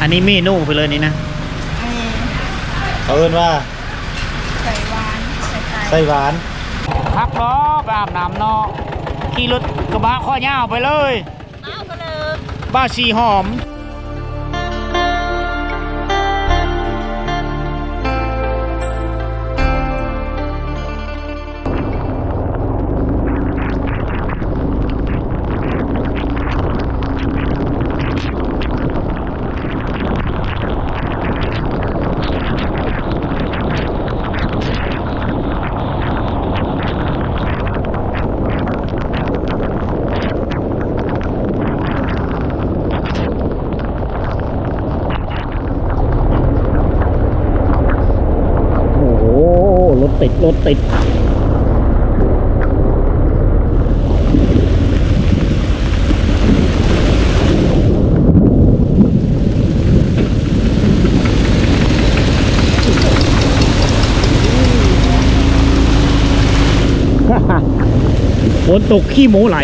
อันนี้เมนูไปเลยนี่นะเขาเอิ้นว่าใส่หวานไส้หวานพักเนาะไปอาบน้ำเนาะขี่รถกระบะข้อยาวไปเลยบ้าชีหอมรถติดฝนตกขี้หมูไหล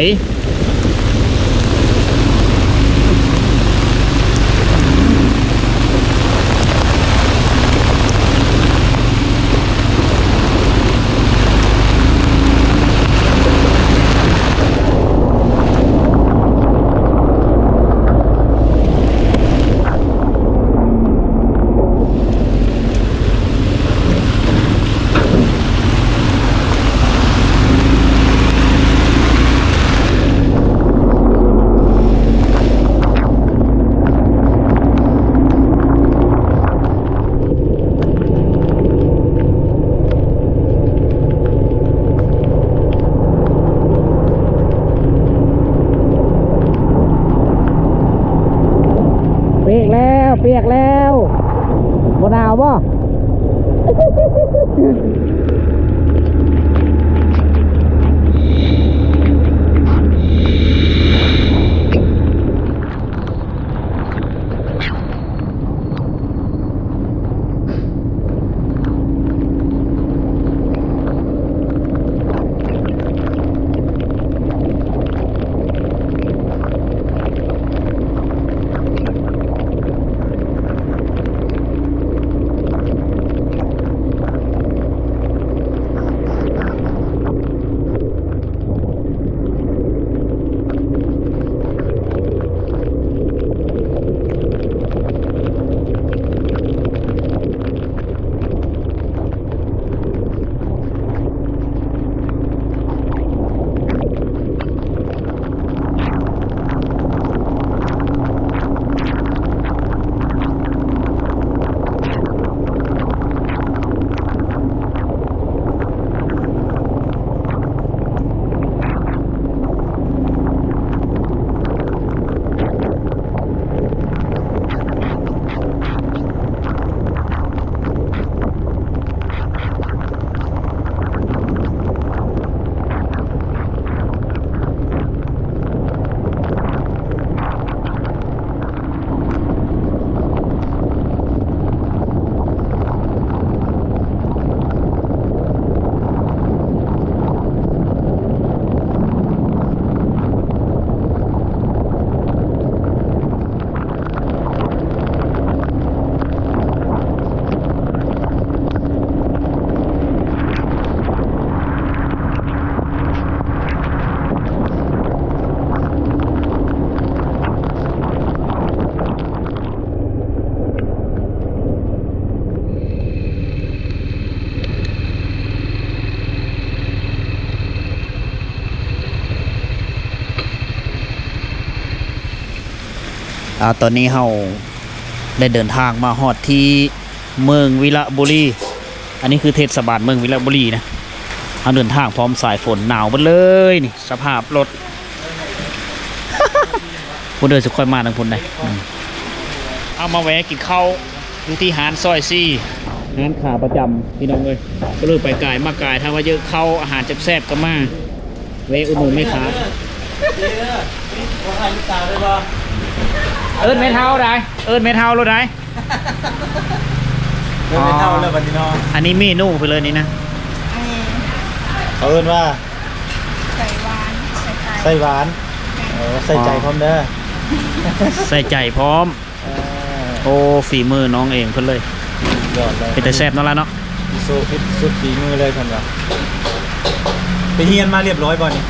เปียกแล้วบนหนาวป่ะตอนนี้เราได้เดินทางมาฮอดที่เมืองวิระบุรีอันนี้คือเทศบาลเมืองวิระบุรีนะเราเดินทางพร้อมสายฝนหนาวหมดเลยนี่สภาพรถ พูดเดินจะค่อยมาทางพุ่นได้เอามาแวะกินข้าวอยู่ที่หาดซอยซี่หาดขาประจำพี่น้องเลยก็เลยไปไกลมาไกลถ้าว่าเยอะเข้าอาหารแซ่บๆก็มาแวะอุดหนุนไม่ขาดเอิ้นเมทัลได้เอิ้นเมทัลรถได้เอิ้นเมทัลเลยบัดนี้เนาะอันนี้เมนูไปเลยนี่นะเขาเอิ้นว่าใส่หวานไส้หวานใส่ใจพร้อมเด้อใส่ใจพร้อมโอ อ้ฝีมือน้องเองเพิ่นเลย ยอดเลย เป็นแต่แซ่บเนาะล่ะเนาะ โซฟิตสุดฝีมือเลยท่านว่าไปเฮียนมาเรียบร้อยบ่นี่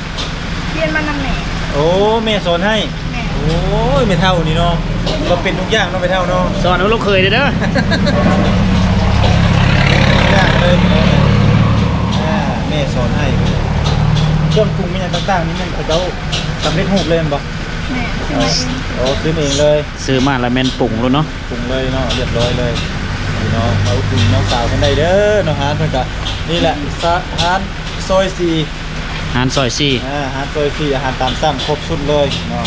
เรียนมานำแหน่ โอ้แม่สอนให้ แหน่ โอ้ยไม่เท่านี่เนาะเราเป็นทุกอย่างเนาะไม่เท่าเนาะ สอนเอาลูกเคยเด้อ ยากเลยแม่สอนให้เครื่องปรุงมีอย่างต่างๆนี่มันเขาเจ้าสำเร็จรูปเลยแม่นบ่ แหน่ซื้อมาเอง โอ้ซื้อเองเลย ซื้อมาแล้วแม่นปรุงแล้วเนาะ ปรุงเลยเนาะเรียบร้อยเลยนี่เนาะเอาปรุงน้องสาวกันได้เด้อน้องฮานเพิ่นก็นี่แหละฮานซอย4 หานซอยซี่ อาหารซอย4อาหารตามสั่งครบชุดเลยเนาะ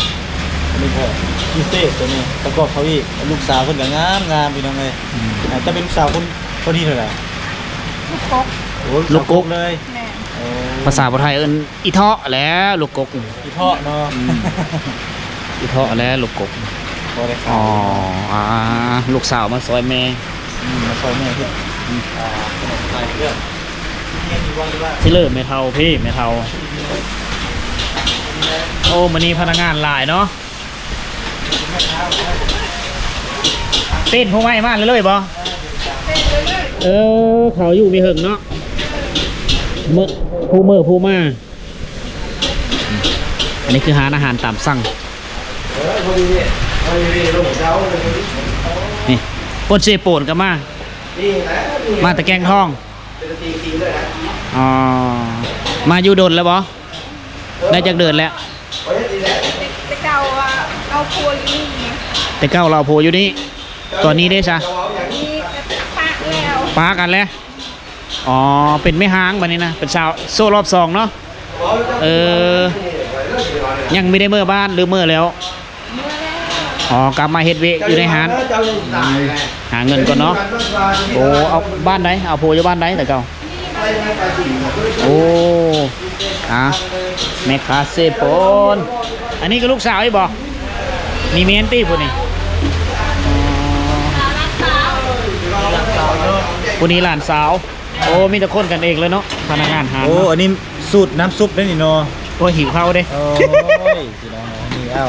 อันนี้ก็พิเศษตัวนี้ประกอบเขาอีกลูกสาวเพิ่นก็งามพี่น้องเอ้ยจะเป็นลูกสาวคนนี้เท่าไหร่ ลูกกก โอ้ลูกกกเลย แหน่ โอ้ ภาษาบ่ไทยเอิ้นอีเทาะแหล้วลูกกก อีเทาะเนาะ อีเทาะแหล้วลูกกก พอได้ อ๋ ข่า อ ว ลูกสาวมาซอยแม่ มาซอยแม่ที่ขนมไทยเรื่องเฮียนอยู่ว่า ที่เลิศไม่เท่าพี่ไม่เท่าโอ้มันนี้พนักงานหลายเนาะเต้นพวกไม้มาเลยบ่เออเขาอยู่มีหึงเนาะผู้มาอันนี้คือหาอาหารตามสั่งนี่ปนเซโปนกันมาตะแกงทองอ๋อมาอยู่ดนแล้วบ่ได้จากเดินแล้ว แต่เก่าว่าเอาครัวอยู่นี่ แต่เก้าเราโผล่อยู่นี่ตอนนี้ได้ซะ นี่ปะแล้ว ปากันแล้วอ๋อเป็นไม่ห้างบัดนี้นะเป็นสาวโซ่รอบสองเนาะเออยังไม่ได้เมื่อบ้านหรือเมื่อแล้ว เมื่อแล้ว อ๋อกลับมาเฮ็ดเวกอยู่ในหานหาเงินก่อนเนาะโอ้เอาบ้านไหนเอาโผล่อยู่บ้านไหนแต่เก่าโอ้อะแม่ค้าเซโปนอันนี้ก็ลูกสาวไอ้บอกมีเมนตี้พวกนี้คนนี้หลานสาวโอ้มีแต่คนกันเองเลยเนาะพนักงานหา โอ้อันนี้สูตรน้ำซุปได้นี่เนาะ โอ้หิวข้าวเด้ โอ้ยพี่น้องนี่เอ้า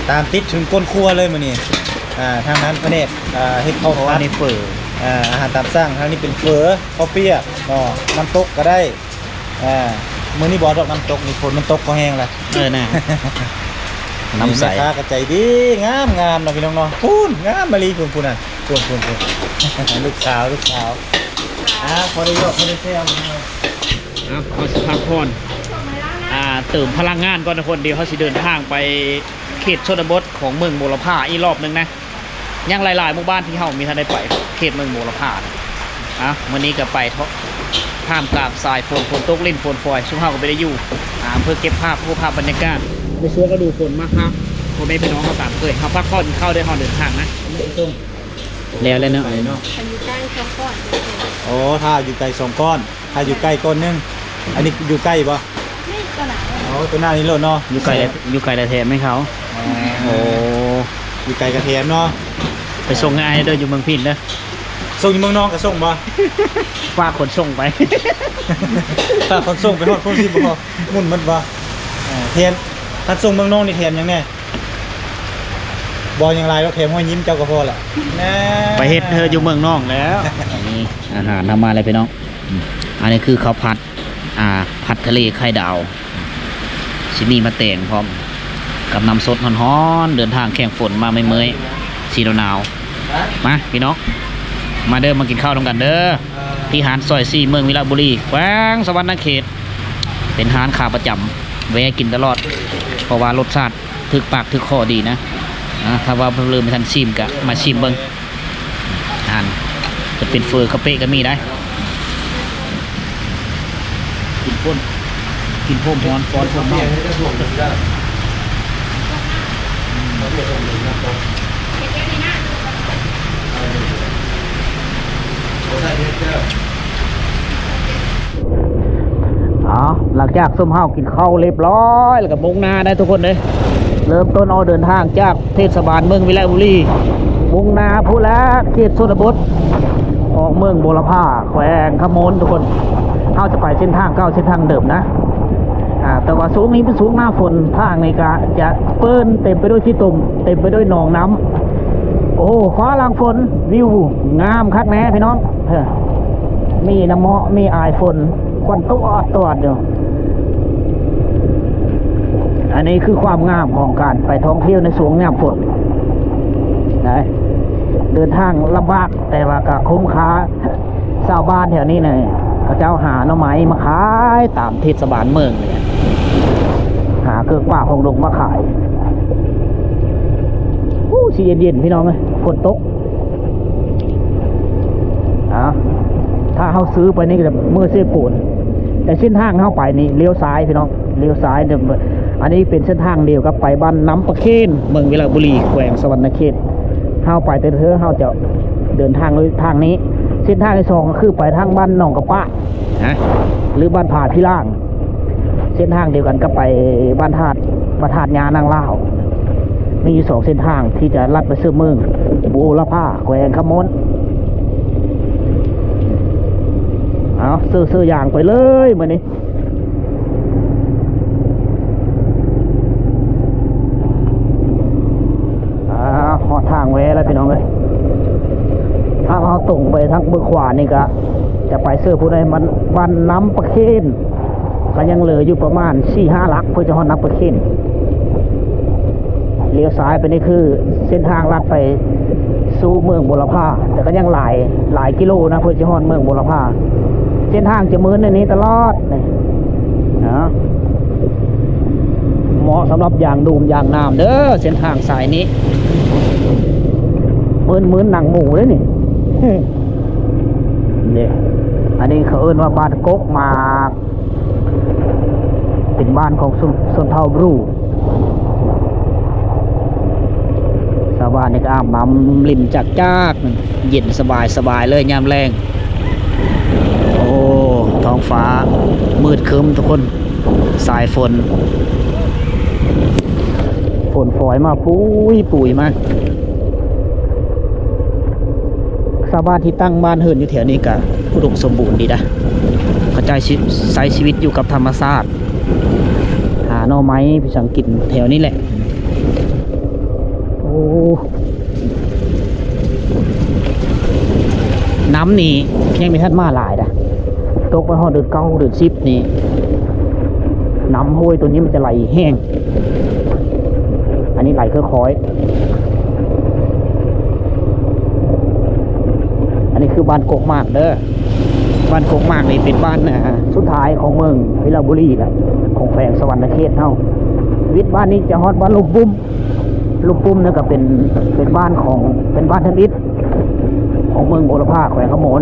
ตามติดถึงก้นครัวเลยมื้อนี้ทางนั้นประเดชเฮ็ดข้าว โอ้ ผั อั ด นนี้เฟอ อาหารตามสั่งทางนี้เป็นเฟอข้าวเปียกเนาะน้ำตกก็ได้มื้อนี้บ่ดอกน้ำตกนี่ฝนมันตกก็แห้งแล้ว น่ะน้ำใส แม่ค้ากระใจดีงามเนาะพี่น้องเนาะพูนงามมาลีพูนน่ะพูนลูกสาวพอได้ยกพอได้แซว เขาสิพักผ่อนเติมพลังงานก่อนนะคนเดียวเขาสิเดินทางไปเขตชนบทของเมืองโมลพาอีกรอบหนึงนะยังหลายๆหมู่บ้านที่เขามีท่านได้ไปเขตเมืองโมลพาวันนี้ก็ไปท่ามกลางสายฝนตกลิ่นฝนฟอยช่วงเขาก็ไม่ได้อยู่เพื่อเก็บภาพบรรยากาศในช่วงฤดูฝนมากครับพ่อแม่พี่น้องเขาตามเคยเขาพักผ่อนเข้าได้หอเดินทางนะแล้วเนาะ มันอยู่ใกล้ช่องก่อน โอ้ถ้าอยู่ไกล2ก้อนถ้าอยู่ใกล้ก้อนนึงอันนี้อยู่ใกล้ป่ะ นี่ก็หนา โอ้ตัวหน้านี้โลดเนาะ อยู่ไกลแต่แทนไหมเขาโอ้ อยู่ไกลกระเทียมเนาะ ไปส่งให้ไอ้เด้ออยู่เมืองพินเด้อ ส่งอยู่เมืองนอกก็ส่งบ่ ฝากคนส่งไป ถ้าคนส่งไปฮอดคนสิบ่มุ่นมันบ่เทียนถ้าส่งเมืองนอกนี่เทียนยังไงบ่อย่างไรแล้วเทียมห้อยยิ้มเจ้าก็พอละแน่ ไปเฮ็ดเธออยู่เมืองนอกแล้วนี่อาหารนำมาเลยพี่น้องอันนี้คือข้าวผัดผัดทะเลไข่ดาวชิมีมาแต่งพร้อมกับน้ำสดฮ้อนๆเดินทางแข่งฝนมาไม่เมื่อยสีหนาวมาพี่น้องมาเดินมากินข้าวตรงกันเด้อที่หาดซอย4เมืองวิลาบุรีแขวงสวรรณเขตเป็นร้านขาประจำแวะกินตลอดเพราะว่ารสชาติถึกปากถึกคอดีนะถ้าว่าเลืมไม่ทันชิมกะมาชิมเบิ้งอาหารจะเป็นเฟอร์คาเป้ก็มีได้กินพ่นฮ้อนฟอนพ่นเมาหลังจากส้มเฮากินข้าวเรียบร้อยแล้วก็มุ่งหน้าได้ทุกคนเลยเริ่มต้นเอาเดินทางจากเทศบาลเมืองวิไลบุรีมุ่งหน้าพูแล้วเขตชนบทออกเมืองโบรพาแขวงขมนทุกคนเขาจะไปเส้นทางเก่าเส้นทางเดิมนะแต่ว่าสูงนี้เป็นสูงหน้าฝนทางในกาจะเปิ้นเต็มไปด้วยที่ตุ่มเต็มไปด้วยหนองน้ำ โอ้ฟ้าหลังฝนวิวงามคักแน่พี่น้องมีน้ำเมาะมีอายฝนควันตัวตัวเดียวอันนี้คือความงามของการไปท่องเที่ยวในสวงงามฝนนะเดินทางลำบากแต่ว่าก็คุ้มค่าชาวบ้านแถวนี้เนี่ยเขาเจ้าหาหน่อไม้มาขายตามเทศบาลเมืองเลยหาเครื่องป่าของลงมาขายสีเย็นๆพี่น้องเลยฝนตกถ้าเขาซื้อไปนี่จะมือเสียปูนแต่เส้นทางเข้าไปนี่เลี้ยวซ้ายพี่น้องเลี้ยวซ้ายเดิมอันนี้เป็นเส้นทางเดียวกับไปบ้านน้ำปะเคนเมืองเวลาบุรีแขวงสวรรณเขตเข้าไปแต่เธอเข้าจะเดินทางเลยทางนี้เส้นทางที่สองก็คือไปทางบ้านหนองกระปะนะหรือบ้านผาพี่ล่างเส้นทางเดียวกันก็ไปบ้านธาตุประธานยานางล่าวมีอยู่2เส้นทางที่จะลัดไปซื้อเมืองบูรพาแขวงขมนเอาซื้ออย่างไปเลยมื้อนี้หอดทางแวะแล้วพี่น้องเลยถ้าเราตรงไปทางเบื้องขวานี่ก็จะไปซื้อผู้ใดมันบ้านน้ำปะเคนก็ยังเหลืออยู่ประมาณ 4-5 ลักเพื่อจะหอดน้ำปะเคนเลี้ยวซ้ายไปนี่คือเส้นทางลัดไปสู่เมืองบุรพาแต่ก็ยังหลายกิโลนะเพื่อจะฮอดเมืองบุรพาเส้นทางจะมืดในนี้ตลอดนี่นะเหมาะสำหรับอย่างดูมอย่างน้ำเด้อเส้นทางสายนี้มืนหนังหมูเลยนี่เนี่ยอันนี้เขาเอิ้นว่าบ้านกกมาเป็นบ้านของชนเผ่าบรูชาวบ้านนี่ก็อาบน้ำริมจากเย็นสบายเลยยามแรงโอ้ท้องฟ้ามืดครึ้มทุกคนสายฝนฝอยมาปุ๋ยมาชาวบ้านที่ตั้งบ้านเฮิรนอยู่แถวนี้ก็อุดมสมบูรณ์ดีนะเขาใช้ชีวิตอยู่กับธรรมชาติหาหน่อไม้พิสังกินแถวนี้แหละโอ้น้ำนี่ยังไม่ทันมาหลายนะตกไปหอดเดือน9 เดือน10นี่น้ำห้วยตัวนี้มันจะไหลแห้งอันนี้ไหลค่อยๆอันนี้คือบ้านกกมากเด้อบ้านกกมากนี่เป็นบ้านสุดท้ายของเมืองวิลาบุรีแหละของแขวงสวรรณเขตเท่าวิทย์บ้านนี้จะฮอดบ้านลูกปุ้มเนี่ยก็เป็นบ้านทำอิฐของเมืองบุรพาแขวงขมน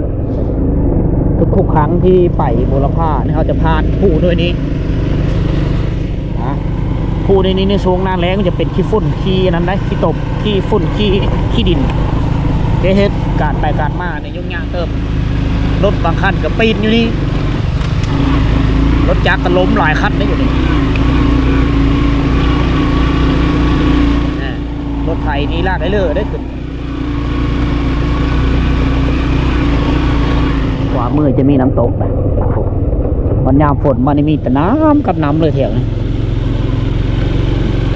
ทุกครั้งที่ไปบุรพาเนี่ยเขาจะผ่านผู้ด้วยนี้ผู้ในนี้ในช่วงหน้าแล้งมันจะเป็นขี้ฝุ่นขี้นั้นได้ขี้ตบขี้ฝุ่นขี้ดินเหตุการไปการมาในยุ่งยากเติมรถบางคันกับปีนอยู่นี่รถจักรก็ล้มหลายคันได้อยู่นี่รถไถนี่ลากได้เลยได้ขึ้นขวามือจะมีน้ำตกนะวันยามฝนมันมีแต่น้ำกับน้ำเลยแถวนี้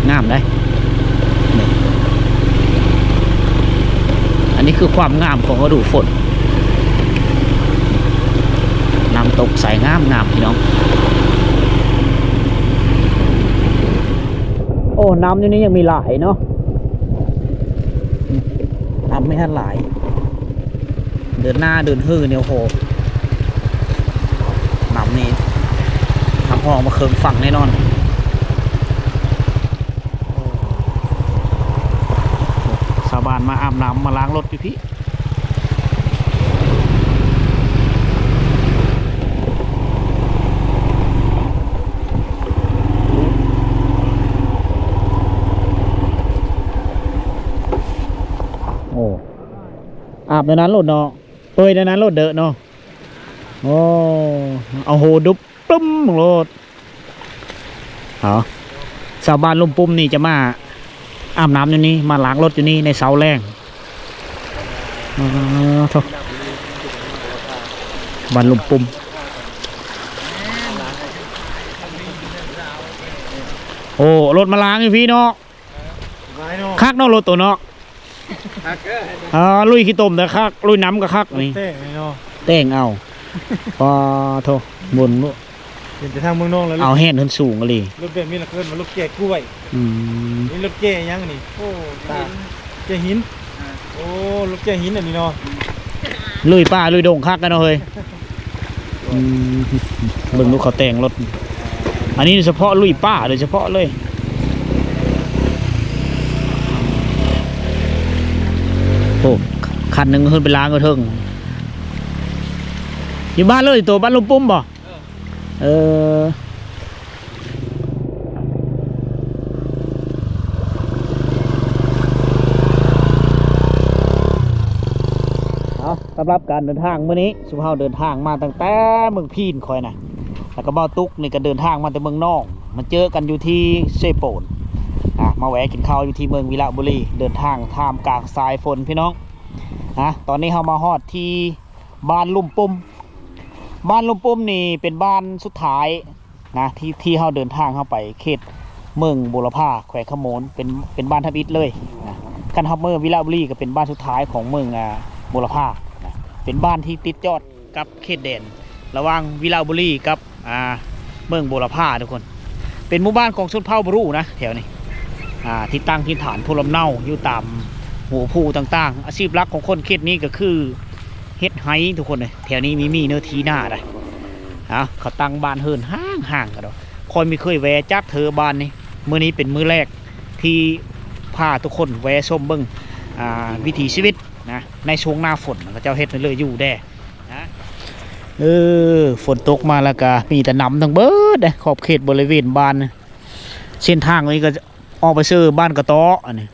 งามเลยอันนี้คือความงามของฤดูฝนน้ำตกใสงามพี่น้องโอ้น้ำอยู่นี้ยังมีหลายเนาะน้ำไม่ทันหลายเดินหน้าเดินฮื้อเนี่ยโหน้ำนี้ทำห้องมาเคืองฝั่งแน่นอนชาวบ้านมาอาบน้ำมาล้างรถอยู่พี่โอ้อาบในนั้นรถเนาะเปยในนั้นรถเดอะเนาะโอ้เอาโหดุบปึ้มรถเหรอชาวบ้านลุ่มปุ่มนี่จะมาอาบน้ำอยู่นี่มาล้างรถอยู่นี่ในเสาแรงบ้านลุ่มปุ่มโอ้รถมาล้างอยู่พี่เนาะคักเนาะรถตัวเนาะ ลุยขี้ต้มแต่คักลุยน้ำก็คักนี่ เต้เนาะ แต่งเอาพอโทบน เห็นแต่ทางเมืองนอกแล้ว เอาแห่นขึ้นสูงกันเลย รถแบบนี้ละเกินมารถแก่กล้วย นี่รถแก่ยังนี่โอ้ตาแก่หินโอ้รถแก่หินอันนี้เนาะ ลุยป่าลุยดงคักกันเนาะเฮ้ยเบิ่งลูกเขาแต่งรถอันนี้เฉพาะลุยป่าโดยเฉพาะเลยโอ้คันหนึ่งขึ้นไปล้างก็ถึงอยู่บ้านเลยตัวบ้านลุงปุ้มบ่เออเอาสำหรับการเดินทางมื้อนี้สุภาพเดินทางมาตั้งแต่เมืองพีนคอยนะแล้วก็เบ้าตุกนี่ก็เดินทางมาแต่เมืองนอกมาเจอกันอยู่ที่เซโปนมาแวะกินข้าวอยู่ที่เมืองวิระบุรีเดินทางท่ามกลางสายฝนพี่น้องตอนนี้เรามาฮอดที่บ้านลุ่มปุ่มบ้านลุ่มปุ่มนี่เป็นบ้านสุดท้ายนะที่เราเดินทางเข้าไปเขตเมืองบุรพาแขวงขโมนเป็นบ้านทับอิฐเลยนะกันฮับเมืองวิระบุรีก็เป็นบ้านสุดท้ายของเมืองบุรพานะเป็นบ้านที่ติดยอดกับเขตแดนระหว่างวิระบุรีกับเมืองบุรพาทุกคนเป็นหมู่บ้านของชนเผ่าบรูนะแถวนี้ที่ตั้งที่ฐานพลลำเนาอยู่ตามหัวภูต่างๆอาชีพหลักของคนเขตนี้ก็คือเฮ็ดไฮทุกคนเลยแถวนี้มีเนื้อที่หน้าได้เขาตั้งบ้านเฮินห่างกันดอกคอยไม่เคยแวะจักเธอบ้านนี้มื้อนี้เป็นมื้อแรกที่พาทุกคนแวะชมเบิ่งวิถีชีวิตนะในช่วงหน้าฝนก็เจ้าเฮ็ดเลยอยู่แด่นะฝนตกมาแล้วก็มีแต่น้ำทั้งเบิดขอบเขตบริเวณบ้านเส้นทางนี้ก็ออกไปซื้อบ้านกระต๊ออันนี้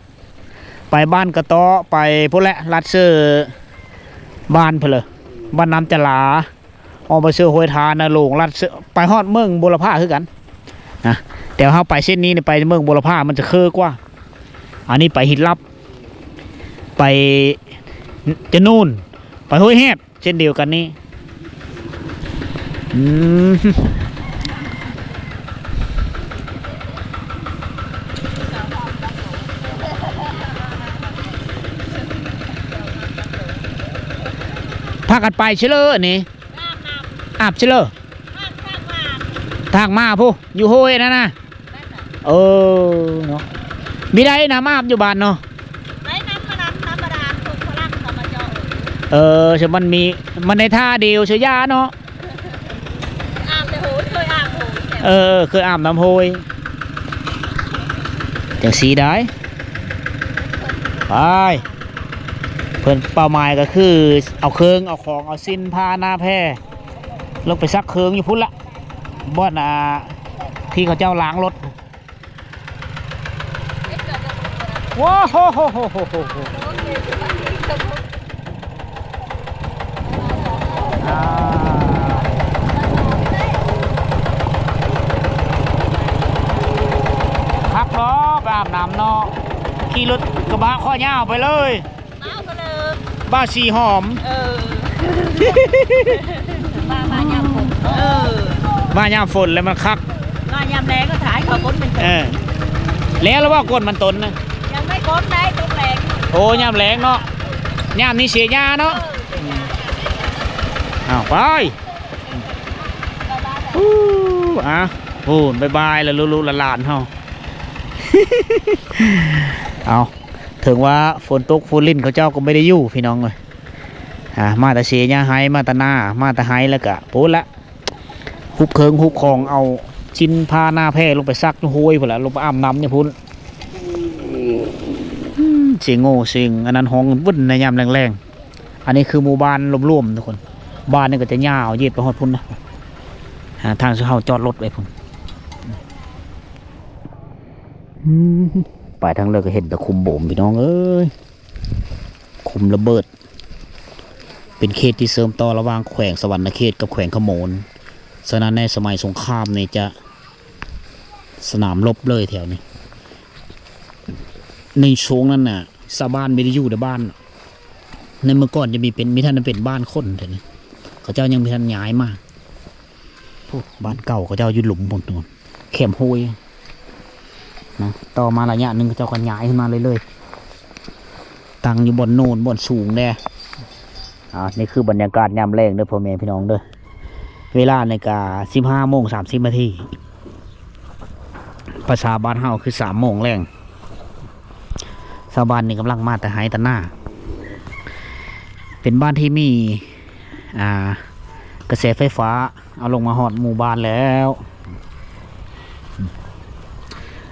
ไปบ้านกระต๊อไปพวกแหละลัดซื้อบ้านเพลบ้านน้ำจลาออกไปซื้อห้วยทานนะลงลัดซื้อไปฮอดเมืองบุรพาคือกันนะแต่ถ้าไปเส้นนี้ไปเมืองบุรพามันจะคือกว่าอันนี้ไปหินลับไปจะนู่นไปห้วยแฮดเช่นเดียวกันนี่พากันไปเชลเลอร์นี่อาบเชลเลอร์ทางมาผู้อยู่ห้วยนั่นนะเนาะมีได้น้ำอาบอยู่บ้านเนาะเชื่อมันในท่าเดียวเชื่อยาเนาะอาบแต่โหยเคยอาบโหยเคยอาบน้ำโหยจังสีได้ไปเพื่อนเป้าหมายก็คือเอาเครื่องเอาของเอาสิ้นผ้าหน้าแพร่ลงไปซักเครื่องอยู่พุ่นละบ้านที่เขาเจ้าล้างรถว้าวพักเนาะไปอาบน้ำเนาะขี่รถกระบะข้อยาวไปเลยบ้าสีหอมบ้ายามฝนบ้ายามฝนแล้วมันคักบ้ายามแรงก็ถ่ายเขาก้นเป็นแล้วว่าก้นมันตนนะยังไม่ก้นได้ตรงแรงโอ้ยามแรงเนาะยามนี้เสียยาเนาะไปโอ้บายแล้วลุหลานเฮาถึงว่าฝนตกฝนลิ้นเขาเจ้าก็ไม่ได้อยู่พี่น้องเลยมาแต่เสียยาไฮมาแต่หน้ามาแต่ไฮแล้วก็โป๊ะละฮุบเคิงฮุบของเอาชิ้นผ้าหน้าแพร่ลงไปซักห้วยพุ่นละลงไปอาบน้ำเนี่ยพุ่นเสียงโง่เสียงอันนั้นห้องวุ่นในยามแรงๆอันนี้คือหมู่บ้านรวมๆทุกคนบ้านนี่ก็จะยาวยืดไปหอดพุ่นนะทางเขาจอดรถไปพุ่นไปทางเลิกก็เห็นแต่คุมโบมพี่น้องเอ้ยคุมระเบิดเป็นเขตที่เสริมต่อระหว่างแขวงสวรรณเขตกับแขวงขโมนฉะนั้นในสมัยสงครามนี่จะสนามรบเลยแถวนี้ในช่วงนั้นน่ะชาวบ้านไม่ได้อยู่ในบ้านในเมื่อก่อนจะมีท่านเป็นบ้านคนแต่นี่เขาเจ้ายังมีท่านย้ายมาบ้านเก่าเขาเจ้าอยู่หลุมบนนู้นเข็มห้วยนะต่อมาระยะหนึ่งเขาเจ้าก็ย้ายขึ้นมาเลย ตั้งอยู่บนโน่นบนสูงแน่นี่คือบรรยากาศยามแรงเด้อพ่อแม่พี่น้องเด้อเวลาในกา15:30 นาทีภาษาบ้านเฮาคือ3 โมงแรงชาวบ้านนี่กำลังมาแต่หายแต่หน้าเป็นบ้านที่มีกระแสไฟฟ้าเอาลงมาหอดหมู่บ้านแล้ว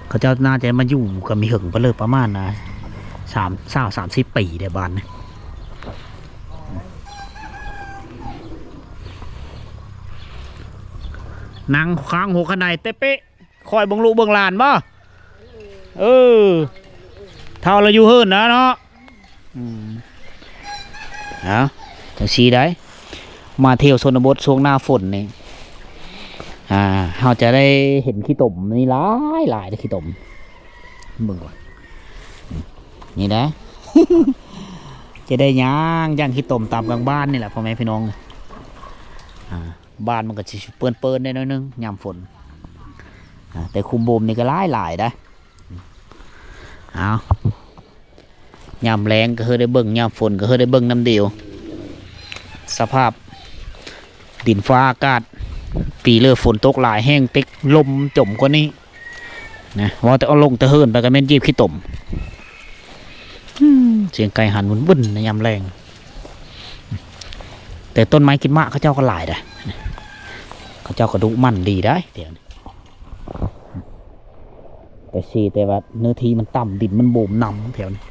เขาเจ้าน่าจะมาอยู่กับมีหึงไปเลยประมาณ30 ปีได้บ้านนะนั่งค้างหัวขนาดเตะเป๊ะคอยบังลูกเบิ่งหลานบ่เท่าเราอยู่เฮิรนนะเนาะจังสีได้มาเที่ยวชนบทช่วงหน้าฝนนี่เราจะได้เห็นขี้ตมนี่หลายได้ขี้ตมเบิ่งก่อนนี่นะ จะได้ย่างขี้ตมตามกลางบ้านนี่แหละพ่อแม่พี่น้องบ้านมันก็จะเปื้อนได้น้อยนึงยามฝนแต่คุมโบมนี่ก็หลายได้ยามแรงก็เคยได้เบิ่งยามฝนก็เคยได้เบิ่งน้ำเดียวสภาพดินฟ้าอากาศปีเลือฝนตกหลายแห้งเต็กลมจมกว่านี้นะว่าแต่เอาลงตะเฮินไปก็แม่นยีบขี้ตมเสียงไก่หันวุ่นในยามแรงแต่ต้นไม้กินมะเขาเจ้าก็หลายได้เขาเจ้าก็ดุมันดีได้เดี๋ยวแต่ว่าเนื้อที่มันต่ำดินมันโบมนำแถวนี้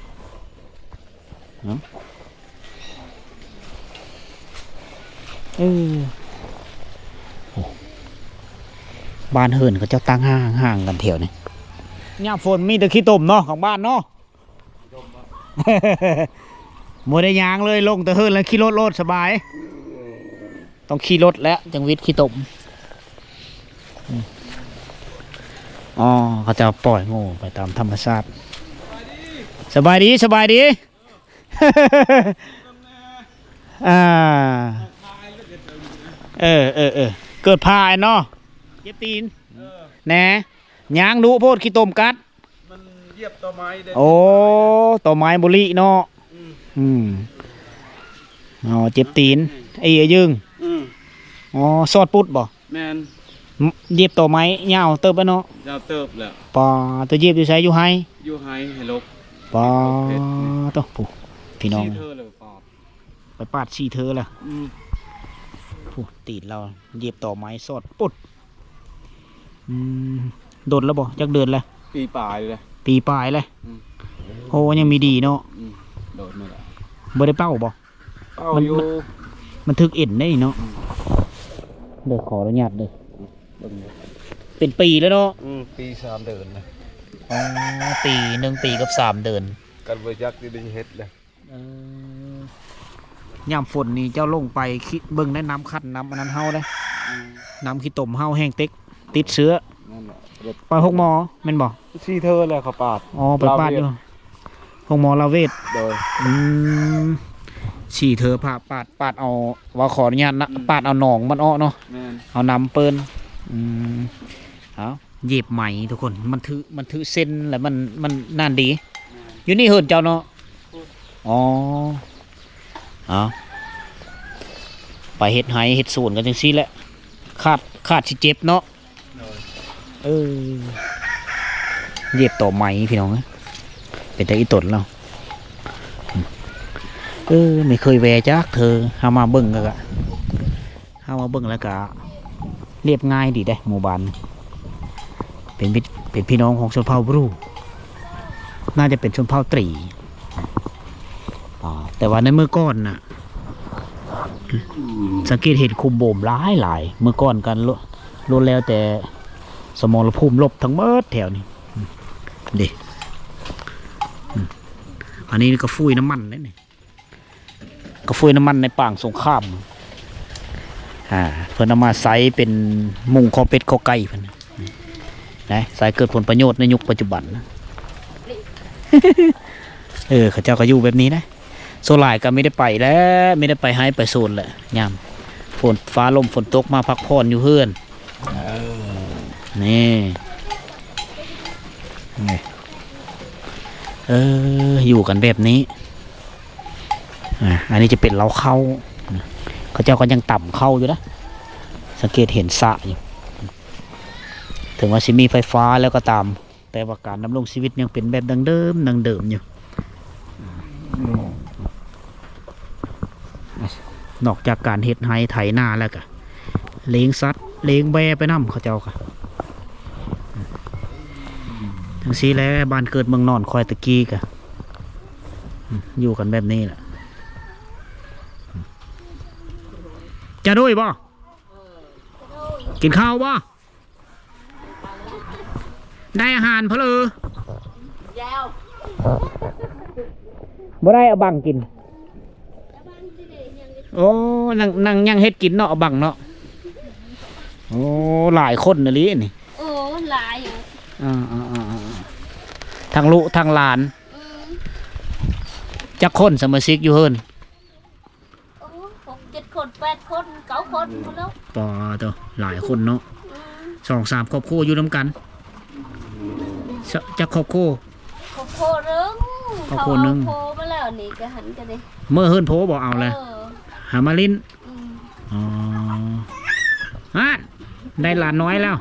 บ้านเฮินเขาเจ้าตั้งห่างกันแถวนี้ยามฝนมีแต่ขี้ตมเนาะของบ้านเนาะมัวได้ยางเลยลงแต่เฮินแล้วขี่รถสบายต้องขี่รถแล้วจังวิทย์ขี้ตมเขาจะปล่อยงูไปตามธรรมชาติสบายดีเกิดพายเนาะเย็บตีนแหน่ยางดูโพดขี้ตมกัดมันเย็บต่อไม้เด้ต่อไม้บุรีเนาะเจ็บตีนไอ้ยึงสอดปุ๊ดบ่แมนเย็บต่อไม้ยาวเติบเนาะยาวเติบแล้วปอตัวเย็บอยู่ใช้อยู่ให้ลบปอตัวผู้พี่น้องไปปาดชีเธอแล้วผู้ตีนเราเย็บต่อไม้สอดปุ๊ดโดดแล้วบ่จักเดินเลยปีปลายเลยโอ้ยังมีดีเนาะโดดมาแล้วบ่ได้เป้าบ่มันทึกเอ็นได้เนาะเดี๋ยวขออนุญาตเลยเป็นปีแล้วเนาะปี3 เดือนนะปี1 ปีกับ3 เดือนกันบริยักที่ได้เฮ็ดเลยยามฝนนี่เจ้าลงไปเบิ่งได้น้ำคัดน้ำอันนั้นเฮาได้น้ำขี้ตมเฮาแห้งเต็กติดเชื้อไป6 หมอแม่นบ่ซีเธอเลยเขาปาดไปปาดอยู่6 หมอลาเวทโดยฉี่เธอพาปาดเอาว่าขออนุญาตนะปาดเอาหนองมันอ้อเนาะเอาน้ำเปิ้นเอาเย็บไหมทุกคนมันถือเส้นแล้วมันนานดีอยู่นี่เหินเจ้าเนาะไปเฮ็ดไห้เฮ็ดสวนกันจังซี่แหละขาดสิเจ็บเนาะเย็บต่อไหมพี่น้องเป็นแต่อีตนเราไม่เคยแวจักเธอหามาเบิ่งแล้วก็เรียบง่ายดีได้หมู่บ้านเป็นพี่น้องของชนเผ่าบรูน่าจะเป็นชนเผ่าตรีแต่ว่าในเมื่อก่อนน่ะสังเกตเห็นคุมโบมหลายเมื่อก่อนกันล้วนแล้วแต่สมรภูมิลบทั้งหมดแถวนี้ดิอันนี้ก็ฟุ้ยน้ำมันนี่ก็ฟุ้ยน้ำมันในป่างสงครามเพื่อนเอามาใส่เป็นมุงคอเป็ดคอไก่เพื่อนนะใส่เกิดผลประโยชน์ในยุคปัจจุบันนะเขาเจ้าก็อยู่แบบนี้นะโซลายก็ไม่ได้ไปแล้วไม่ได้ไปให้ไปโซนแหละยามฝนฟ้าลมฝนตกมาพักผ่อนอยู่เพื่อนนี่อยู่กันแบบนี้ อันนี้จะเป็นเราเข้าเขาเจ้าก็ยังต่ำเข้าอยู่นะสังเกตเห็นสระอยู่ถึงว่าสิมีไฟฟ้าแล้วก็ตามแต่ว่าการดำรงชีวิตยังเป็นแบบดังเดิมอยู่นอกจากการเฮ็ดไฮไถนาแล้วก็เลี้ยงสัตว์เลี้ยงแบะไปนำเขาเจ้าค่ะทั้งนี้แล้วบ้านเกิดเมืองนอนคอยตะกี้กะอยู่กันแบบนี้แหละจะด้วยบ่กินข้าวบ่ได้อาหารเพลอบ่ได้เอาบังกินโอ้นั่งยังเฮ็ดกินเนาะเอาบังเนาะโอ้หลายคนนะลินี่โอ้หลายอยู่ทางลูกทางหลานจักคนสมาชิกอยู่เฮิน6 7 คน 8 คน 9 คนหมดแล้วต่อตัวหลายคนเนาะ2-3 ครอบครัวอยู่น้ำกันจักครอบครัวนึงเขาเอาโพมาแล้วนี่ก็หันกันดิเมื่อเฮินโพบอกเอาเลยหามาลิ้นได้หลานน้อยแล้ว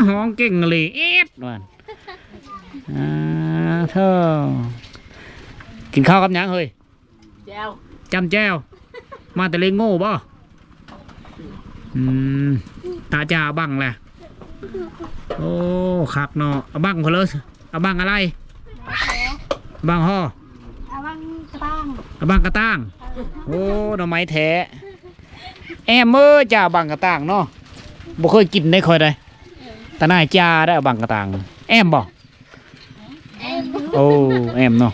ห้องเก่งเลยวันเธอกินข้าวกับยังเฮ้ยแจ้วจำแจ้วมาแต่เลยโง่บ่ตาจ่าบังแหละโอ้คักเนาะเอาบังพอเลยเอาบังอะไรบังห่อเอาบังกระตังเอาบังกระตังโอ้หน่อไม้แท้เมื่อจ่าบังกระตังเนาะบ่เคยกินได้ค่อยได้ตาหน้าจ่าได้เอาบังกระตังบ่โอ้เนาะ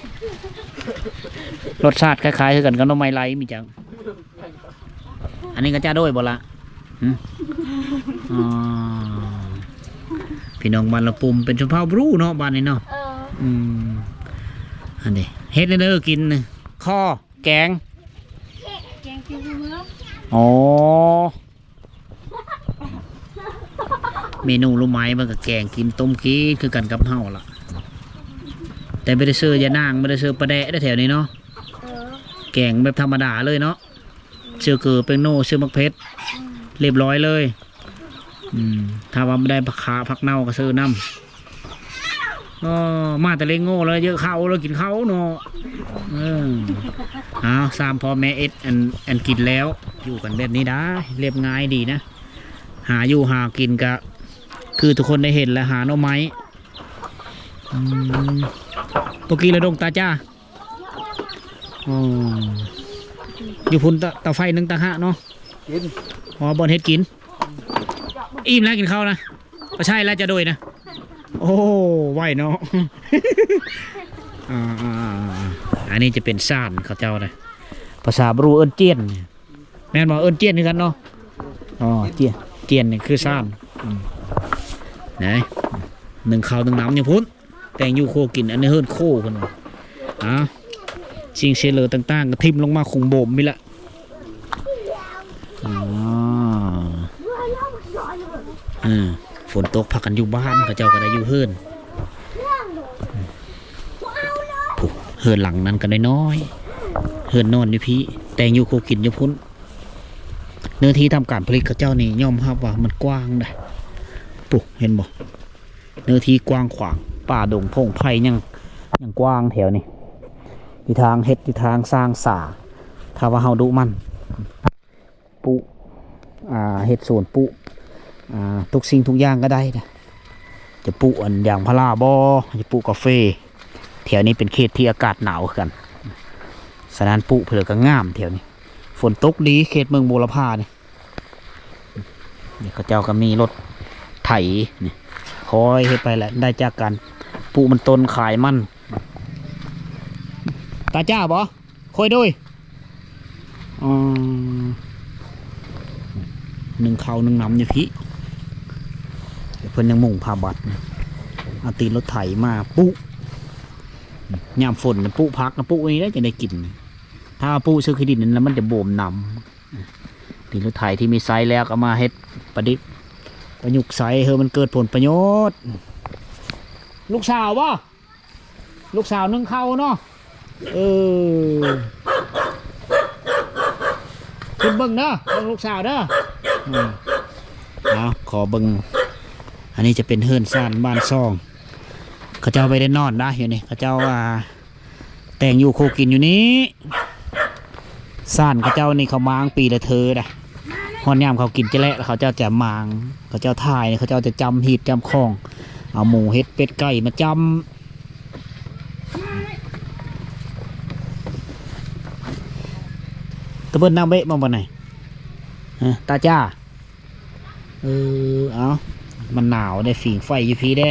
รสชาติคล้ายๆกันกับหน่อไม้ไร้มีจังอันนี้ก็จ่าด้วยบ่ละพี่น้องบ้านละปุ่มเป็นชมพูบลูเนาะบ้านนี้เนาะอันนี้เฮ็ดเลยกินข้อแกงกินเมื่ออ๋อเมนูรู้ไหมมันก็แกงกินต้มกี้คือกันกับเฮาล่ะแต่ไม่ได้ซื้อยานางไม่ได้ซื้อปลาแดะได้แถวนี้เนาะแกงแบบธรรมดาเลยเนาะเชื่อเกลือเป็นโน่เชื่อมักเพชรเรียบร้อยเลยถ้าว่าไม่ได้ผักเน่าก็ซื้อน้ำก็มาแต่เลี้ยงโง่เลยเยอะเข้าเรากินเข้าเนาะ3 พ่อแม่อันกินแล้วอยู่กันแบบนี้ได้เรียบง่ายดีนะหาอยู่หากินกะคือทุกคนได้เห็นแล้วหาหน่อไม้ปกีระดงตาจ้าอยู่พุ่นตะไฟนึงตะหะเนาะกินบอลเฮ็ดกินอิ่มแล้วกินข้าวนะก็ใช่แล้วจะโดยนะโอ้ไหวเนาะอันนี้จะเป็นซ่านเขาเจ้าเลยภาษาบรูเอิ้นเจียนแม่นบอกเอิ้นเจียนนี่กันเนาะเจียนนี่คือซ่านไหน1 ข้าว 1 น้ำอยู่พุ่นแต่งอยู่โคกินอันนี้เฮิร์นโคกันชิงเชลเลอร์ต่างๆก็ทิมลงมาคงโบมไปละฝนตกพักกันอยู่บ้านเขาเจ้าก็ได้อยู่เฮิร์นหลังนั้นก็ได้น้อยเฮิร์นนอนอยู่พี่แต่งอยู่โคกินอยู่พุ่นเนื้อที่ทำการผลิตเขาเจ้านี่ย่อมรับว่ามันกว้างได้ปุ๊เห็นบ่เนื้อที่กว้างขวางป่าดงพงไผ่ยังกว้างแถวนี้ที่ทางเฮ็ดที่ทางสร้างสาถ้าว่าเฮาดุมันปุเฮ็ดสวนปุทุกสิ่งทุกอย่างก็ได้นะจะปุอันอย่างพาราบอจะปุกาแฟแถวนี้เป็นเขตที่อากาศหนาวกันสถานปุเผื่อก็งามแถวนี้ฝนตกดีเขตเมืองบูรพาเนี่ยเขาเจ้าก็มีรถไถนี่คอยเฮ็ดไปแหละได้จากกันปุมันต้นขายมันตาจ้าบ่คอยด้วย1 ข้าว 1 น้ำอยู่พี่เพิ่นยังมุ่งพาบัดเอาตีรถไถมาปุ๊ยามฝนปุ๊พักปุ๊นี้ได้จะได้กินถ้าปุ๊ซื้อขี้ดินนั้นแล้วมันจะโบ่มนำตีรถไถที่มีไซส์แล้วก็มาเฮ็ดประยุกต์ไซส์มันเกิดผลประโยชน์ลูกสาวบ่ลูกสาว1 ข้าวเนาะ บิ่งเด้อเบิ่งลูกสาวเด้อเอาขอเบิ่งอันนี้จะเป็นเฮือนซ่านบ้านซองเขาเจ้าไปได้นอนได้อยู่นี่เขาเจ้าแต่งอยู่โคกินอยู่นี้ซ่านเขาเจ้านี่เขามางปีละเธอนะฮอนยามเขากินจะแล้วเขาเจ้าจะมางเขาเจ้าถ่ายเขาเจ้าจะจำหีดจำคลองเอาหมูเห็ดเป็ดไก่มาจำตะเบิ้ลน้ำเบะมาบ่ไหนตาจ้าเอามันหนาวได้ฝีงไฟอยู่พีได้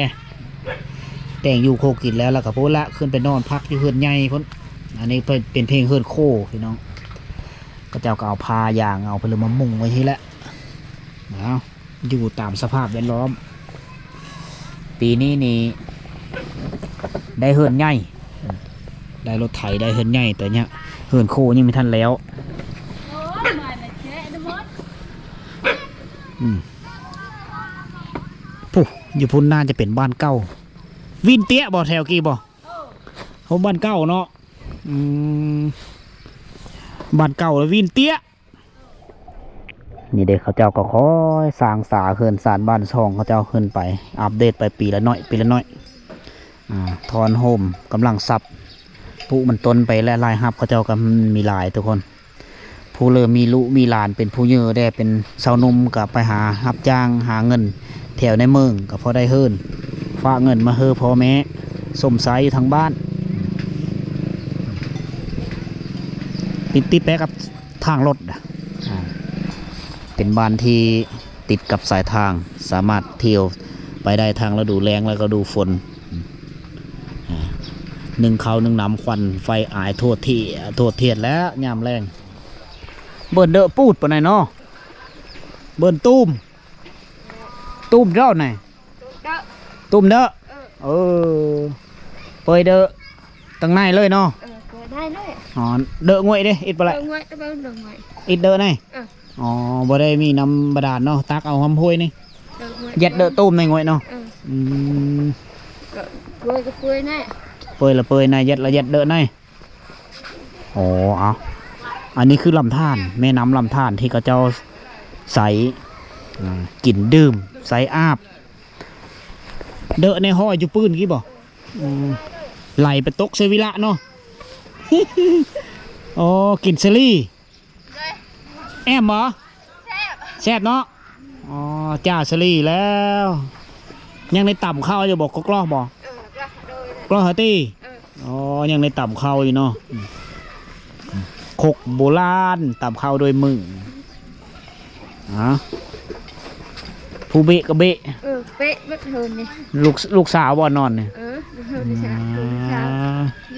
แต่งอยู่โคกินแล้วก็พูดละขึ้นไปนอนพักที่เฮือนใหญ่พ้นอันนี้เป็นเพลงเฮือนโคพี่น้องก็เจ้าก็เอาพายางเอาไปเลยมามุงไว้ที่ละเอาอยู่ตามสภาพแวดล้อมปีนี้นี่ได้เฮือนใหญ่ได้รถไถได้เฮือนใหญ่แต่เนี้ยเฮือนโคยังไม่ทันแล้วปุ๊อยู่พุ่นน่าจะเป็นบ้านเก่าวินเตี้ยบ่แถวกี่บ่เขาบ้านเก่าเนาะบ้านเก่าแล้ววินเตี้ยนี่เด็กเขาเจ้าก็ค่อยสร้างสาเขื่อนสารบ้านช่องเขาเจ้าขึ้นไปอัปเดตไปปีละน้อยปีละน้อยทอนโฮมกำลังซับผู้มันต้นไปและลายหับเขาเจ้าก็มีลายทุกคนผู้เริ่มมีลูกมีหลานเป็นผู้เยอะได้เป็นสาวนุ่มกับไปหารับจ้างหาเงินแถวในเมืองก็พอได้เฮิรนฝากเงินมาเฮอพ่อแม่สมสายอยู่ทางบ้านติดแป๊กับทางรถเป็นบ้านที่ติดกับสายทางสามารถเที่ยวไปได้ทางฤดูแล้งแล้วก็ดูฝนหนึ่งเขาหนึ่งน้ำควันไฟอายทั่วที่ทั่วเทียดแล้วยามแรงเบิร์นเดอะปูดปะไหนเนาะเบิร์นตุ้มเด้อไหนตุ้มเด้อเปยเด้อตั้งในเลยเนาะได้เลยอ๋อเด้องวยเด้อิดปะละอิดเด้อไหนอ๋อบ่ได้มีน้ำบาดาลเนาะตักเอาหำห้วยนี่ยัดเด้อตุ้มในงวยเนาะเปยก็เปยแน่เปยละเปยในยัดละยัดเด้อในอ๋อเอาอันนี้คือลำธารแม่น้ำลำธารที่เขาเจ้าใสกินดื่มใสอาบเดอะในห้อยอยู่ปืนกี่บ่ไหลไปตกเซวิละเนาะอ๋อกินเซรี่แอมเหรอแซ่บเนาะอ๋อจ้าเซรี่แล้วยังในต่ำข้าวจะบอกก็กล้อบอกกล้อฮะตี้อ๋อยังในต่ำข้าวอยู่เนาะขกโบราณต่ำข้าวโดยมือผู้เบะกับเบะเป๊ะเมื่อคืนนี่ลูกสาวบ่นอนเนี่ย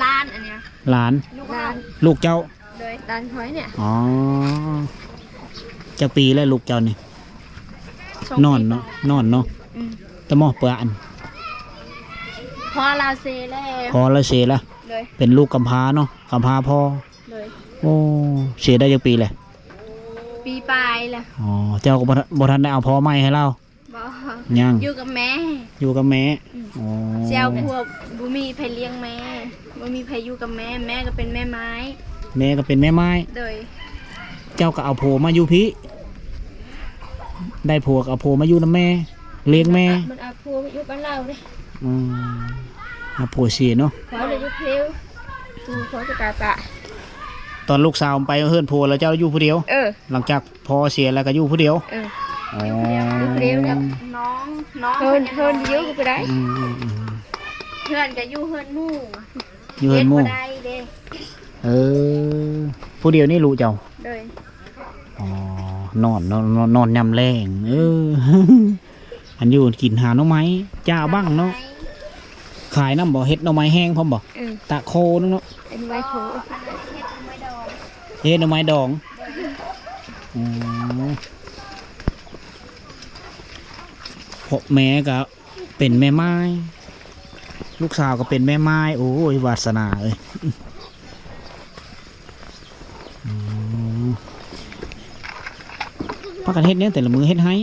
ล้านอันเนี้ยหลานลูกเจ้าเลยล้านหอยเนี่ยอ๋อจะปีแล้วลูกเจ้านี่นอนเนาะตะหม้อเปลือนพอลาเซแล้วเป็นลูกกำพร้าเนาะกำพร้าพ่อโอ้เสียได้ยังปีเลยปีปลายแหละอ๋อเจ้าก็บ่ทันได้เอาพ่อใหม่ให้เรายังอยู่กับแม่อ๋อเจ้าพวกบุมีไผเลี้ยงแม่บุมีไผอยู่กับแม่ก็เป็นแม่ไม้เลยเจ้าก็เอาผัวมาอยู่พี่ได้ผัวเอาผัวมาอยู่น้ำแม่เลี้ยงแม่มันเอาผัวอยู่บ้านเราเลยเอาผัวเสียเนาะเขาเลยยุบเพลวเขาจะกะตอนลูกสาวไปเฮือนผัวแล้วเจ้าอยู่ผู้เดียวหลังจากพอเสียแล้วก็อยู่ผู้เดียวอยู่ผู้เดียวกับน้องเฮินเยอะก็ไปได้เพื่อนก็อยู่เฮือนมู่ได้เด้ผู้เดียวนี่รู้เจ้าเลยนอนยำแรงอันอยู่กินหาหน่อไม้จ้าบ้างเนาะขายน้ำบ่เฮ็ดหน่อไม้แห้งพร้อมบ่ตะโคนึงเนาะเป็นไม้โคเฮ็ดหน่อไม้ดองพ่อแม่ก็เป็นแม่ไม้ลูกสาวก็เป็นแม่ไม้โอ้ยวาสนาเลยพักกันเฮ็ดเนี่ยแต่ละมือเฮ็ดให้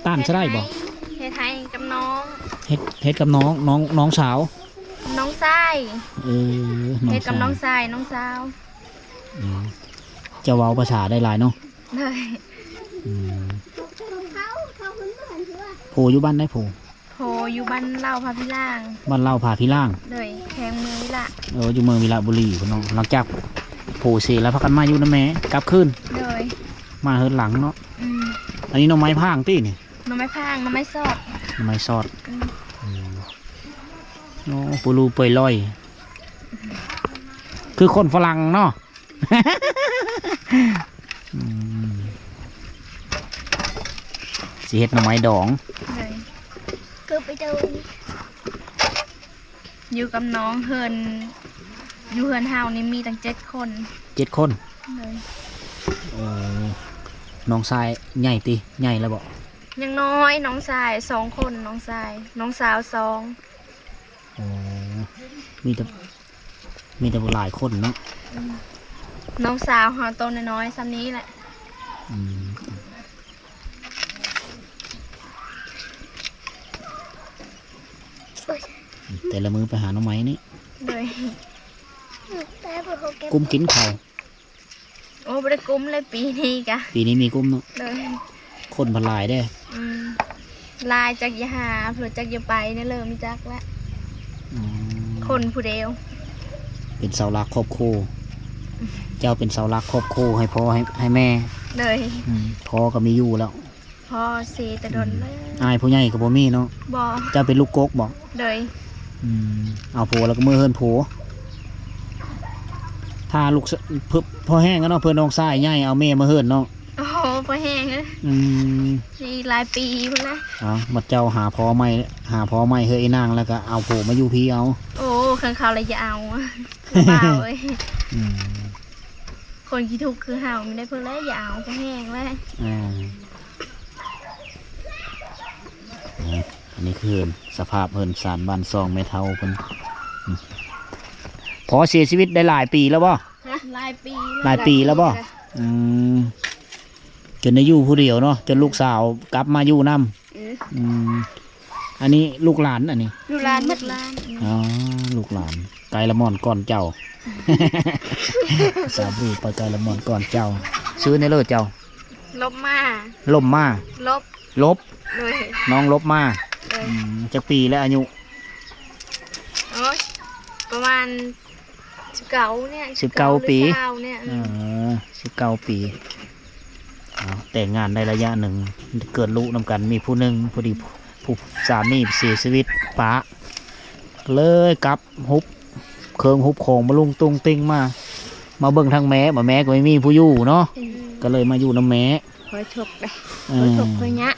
ต้านจะได้บ่เฮ็ดให้กับน้องเฮ็ดกับน้องสาวน้องชายเฮ็ดกับน้องชายน้องสาว จะเว้าภาษาได้หลายเนาะ เลย อืมผู้อยู่บ้านได้ผู้ โหอยู่บ้านเล่าพาพี่ล่าง บ้านเล่าผาพี่ล่าง เลยแข่งมือวิละ อยู่เมืองวิระบุรีพี่น้องหลังจากผู้เสียแล้วพักกันมาอยู่นะแม่กลับคืน เลย มาเฮินหลังเนาะ อืม อันนี้หน้องไม้พางตี้นี่ น้ำไม้พางน้ำไม้สอด หน้องไม้ซอด อืม โอ้ปูรูเปื่อยลอย คือคนฝรั่งเนาะ อืมสิเฮ็ดหน้องไม้ดอง เลยก็ไปดูอยู่กับน้องเฮินอยู่เฮินเฮานี่มีตั้ง7 คน 7 คน เลย น้องชายใหญ่ติใหญ่แล้วบอก ยังน้อยน้องชาย2 คนน้องชายน้องสาว2 มีแต่หลายคนเนาะ น้องสาวหาโตน้อยๆซ้ำนี้แหละ อืมแต่ละมือไปหาหน้องไม้นี่ เลย กุ้มกินเขาว โอ้บริกุ้มเลยปีนี้กะ ปีนี้มีกุ้มเนาะ เลย คนพันหลายได้ อืมลายจากยาหาเผื่อจากยาไปเนี่ยเริ่มมีจักแล้ว อืม คนผู้เดียว เป็นเสาหลักครอบครัวเจ้าเป็นเสาหลักครอบครัวให้พ่อให้แม่ เลย พ่อก็มีอยู่แล้ว พอเสียแต่โดนเลย อายผู้ใหญ่กับบ่มีเนาะ บอ เจ้าเป็นลูกกกบอก เลย เอาผัวแล้วก็มือเฮินผัวถ้าลูกเพื่อพ่อแห้งก็เนาะเพื่อนน้องชายใหญ่เอาแม่มาเฮินเนาะ โอ้โหพอแห้งเลย อืม นี่หลายปีพุ่นละ มาเจ้าหาพ่อไม่เฮ้ยไอ้นางแล้วก็เอาผัวมาอยู่พี่เอา โอ้ข้างเขาเลยจะเอาเบาเลย อืม คนคิดถูกคือเห่าไม่ได้เพิ่งแล้วอย่าเอาพอแห้งเลย อันนี้คือสภาพเพิ่นสารบ้านซองไม่เท่าเพิ่นพอเสียชีวิตได้หลายปีแล้วบ่ หลายปี หลายปีแล้วบ่ จนได้อยู่ผู้เดียวเนาะจนลูกสาวกลับมาอยู่นำอันนี้ลูกหลานอันนี้ ลูกหลานมัดหลาน อ๋อลูกหลานไก่ละม่อนก่อนเจ้า สาบูไปไก่ละม่อนก่อนเจ้า ซื้อในเลิศเจ้า ลบมา ล่มมา ลบ ลบ เลย น้องลบมา เลย จักปีแล้วอายุ โอ้ยประมาณ19เนี่ย 19 ปี 19เนี่ย 19 ปีแต่งงานได้ระยะหนึ่งเกิดลูกนำกันมีผู้หนึ่งพอดีผู้สามีเสียชีวิตป้าเลยกลับฮุบเคืองฮุบของมาลุงตุงติงมาเบิ่งทางแม่แม่ก็ไม่มีผู้อยู่เนาะก็เลยมาอยู่น้ำแม่ คอยถกไปคอยถกคอยยะ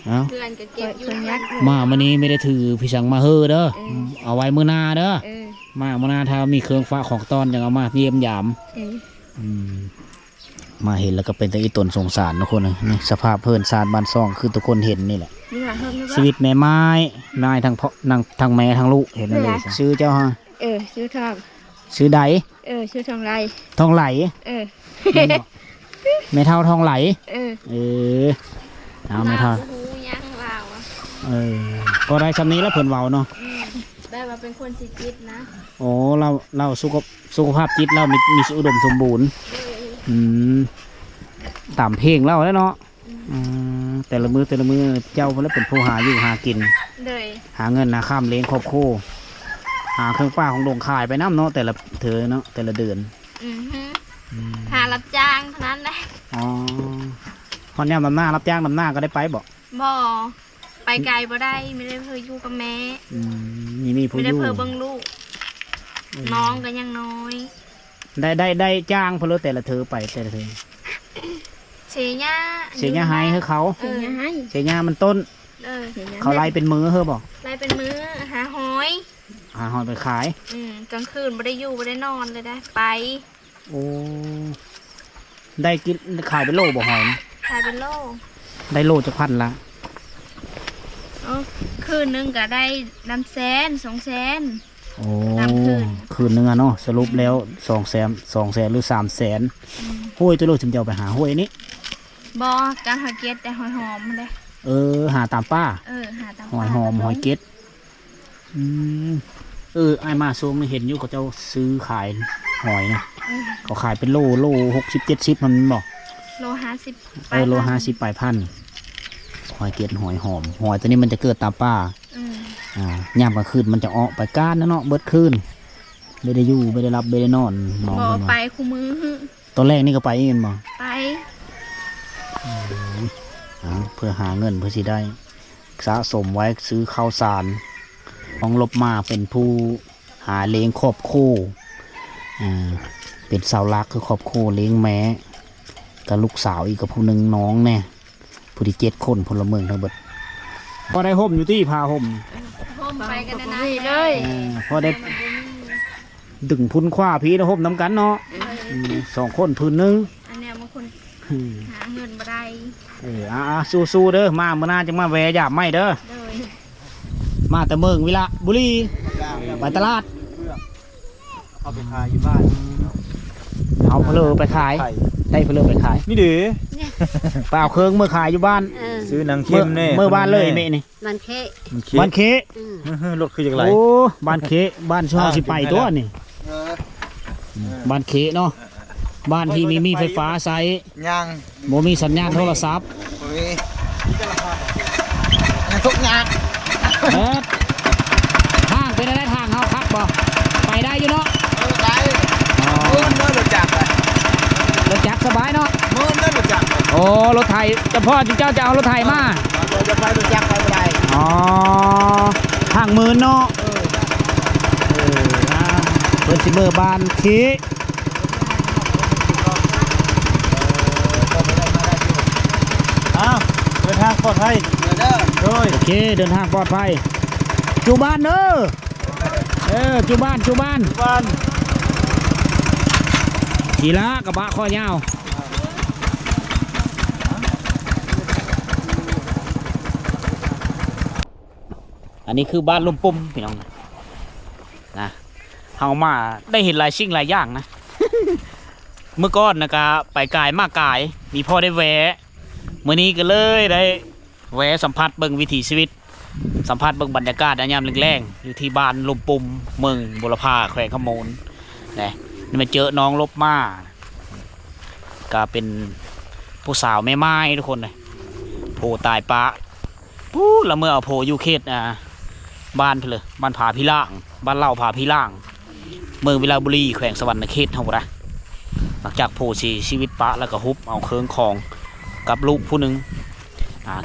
เอา เพื่อนก็เก็บอยู่ยัด มาวันนี้ไม่ได้ถือพี่สังมาเฮอเด้อเอาไว้มื้อหน้าเด้อ มามื้อหน้าถ้ามีเครื่องฟ้าของตอนอย่างเอามาเยี่ยมยามมาเห็นแล้วก็เป็นตะอีตนสงสารทุกคนนี่สภาพเพื่อนสารบ้านซองคือทุกคนเห็นนี่แหละชีวิตแม่ไม้นายทั้งพ่อนางทั้งแม่ทั้งลูกเห็นนั่นเลยชื่อเจ้าฮะ ชื่อทอง ชื่อใด ชื่อทองไร ทองไหลแม่เท่าทองไหลเอาแม่เท่า หูยังเบา ก็ได้คำนี้แล้วเพิ่นเว้าเนาะ ได้มาเป็นคนสิจิตนะ โอ้เราสุขภาพจิตเรามีอุดมสมบูรณ์ตามเพลงเราแล้วเนาะแต่ละมือเจ้าเพิ่นเป็นผู้หาอยู่หากิน เลย หาเงินหาข้ามเลี้ยงครอบครัวหาเครื่องป้าของโรงขายไปน้ำเนาะแต่ละเธอเนาะแต่ละเดือน หารับจ้างเท่านั้นแหละ อ๋อพอเนี่ยนำหน้ารับจ้างนำหน้าก็ได้ไปบอก บ่ไปไกลบ่ได้ไม่ได้เพื่ออยู่กับแม่ มีผู้ ไม่ อ ได้ ยู่ เพื่อเบิ่งลูกน้องก็ยังน้อย ได้จ้างเพลแต่ละเธอไปแต่ละเธอ เสียหญ้า เสียหญ้าให้เขา เสียหญ้าให้ เสียหญ้ามันต้นเขาไล่เป็นมือเฮ้อบอก ไล่เป็นมื้อหาหอย หาหอยไปขาย กลางคืนไม่ได้อยู่ไม่ได้นอนเลยได้ไป โอ้ได้กินขายเป็นโลบ่หอยนะ ขายเป็นโล ได้โลจะพันละ คืนนึงก็ได้100,000-200,000 โอ้ ตามคืน คืนนึงอะเนาะสรุปแล้ว200,000หรือ300,000ห้วยตัวโลถึงจะเอาไปหาห้วยนี้ บ่การหอยเก็ดแต่หอยหอมมันเลย หาตามป้า หาตาม หอยหอมหอยเก็ดไอ้มาซูมเห็นอยู่เขาเจ้าซื้อขาย หอยนะเขาขายเป็นโล60-70มันบอก โล50 โล50 ปลายพันหอยเกล็ดหอยหอมหอยตัวนี้มันจะเกิดตามป่า ยามกลางคืนมันจะออกไปก้านนะเนาะเบิดคืนไม่ได้อยู่ไม่ได้รับไม่ได้นอนน้อง บ่ เพิ่น ไป ว่า คู่มือ ตอนแรกนี่ก็ไปเองบ่ ไป เพื่อหาเงินเพื่อสิได้สะสมไว้ซื้อข้าวสารของลบมาเป็นผู้หาเลี้ยงครอบครัวเป็นเสาหลักคือครอบครัวเลี้ยงแม่กับลูกสาวอีกกับผู้หนึ่งน้องแน่ผู้ที่7 คนพลเมืองทั้งหมดพอได้ห่มอยู่ที่พาห่ม ห่มไปกันนานๆเลย พอได้ดึงพุ่นคว้าพี่นะห่มน้ำกันเนาะ2 คนพื้นหนึง อันเนี้ยบางคนหาเงินบ่ได้ สู้ๆเด้อมาเมื่อหน้าจะมาแวะหยาบไม่เด้อ เลย มาแต่เมืองวิละบุรีไปตลาด เอาไปขายอยู่บ้าน เอาเพลือไปขาย ไข่ ได้เพลือไปขาย นี่เด้ เปล่าเครื่องเมื่อขายอยู่บ้าน ซื้อหนังเค็มแน่ เมื่อบ้านเลยเมนี่ มันเคะ บ้านเค รถคืออย่างไร โอ้บ้านเคบ้านช่วงสิไปตัวนี่บ้านเคเนาะบ้านที่มีไฟฟ้าใช้ ย่าง โมมีสัญญาณโทรศัพท์ โอ้ยทุกอย่าง ทางเป็นอะไรทางเขาคักบ่ไปได้อยู่เนาะ ได้ อ๋อ มื่นเนื้อรถจักร รถจักรสบายเนาะ มื่นเนื้อรถจักร โอ้รถไถเฉพาะเจ้าจะเอารถไถมา เราจะไปรถจักรไปไม่ได้ อ๋อทางมือเนาะเปิดซิเบอร์บานคี อ้าวเดินทางปลอดภัยเด้อโดย โอเคเดินทางปลอดภัยจูบ้านเด้อจูบ้าน บ้าน ขี่ละกระบะข้อยาวอันนี้คือบ้านลมปุ่มพี่น้องนะเฮามาได้เห็นหลายสิ่งหลายอย่างนะ เมื่อก่อนนะครับไปกายมากกายมีพ่อได้แวะมื้อนี้ก็เลยได้แวะสัมผัสเบิ่งวิถีชีวิตสัมผัสเบิ่งบรรยากาศยามแรงๆอยู่ที่บ้านลมปุ่มเมืองบุรพาแขวงขโมนนี่มาเจอน้องลบมาก็เป็นผู้สาวแม่ไม้ทุกคนเลยโผตายปะปู้ละเมื่อเอาโผอยู่เขตบ้านเพลบ้านผาพิล่างบ้านเล่าผาพิล่างเมืองวิลาบุรีแขวงสวรรณเขตเท่าไหร่หลังจากโผชีวิตปะแล้วก็ฮุบเอาเครื่องของกับลูกผู้หนึ่ง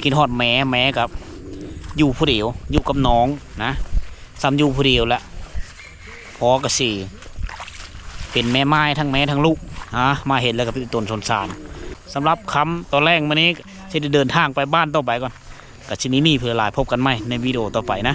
กินฮอดแม่กับอยู่ผู้เดียวอยู่กับน้องนะซ้ำอยู่ผู้เดียวแล้วพอกระสีเป็นแม่ไม้ทั้งแม่ทั้งลูกมาเห็นแล้วก็เป็นต้นสนสารสำหรับคำตอนแรกวันนี้จะเดินทางไปบ้านต่อไปก่อนกับชิ้นนี้มีเพื่อลายพบกันใหม่ในวิดีโอต่อไปนะ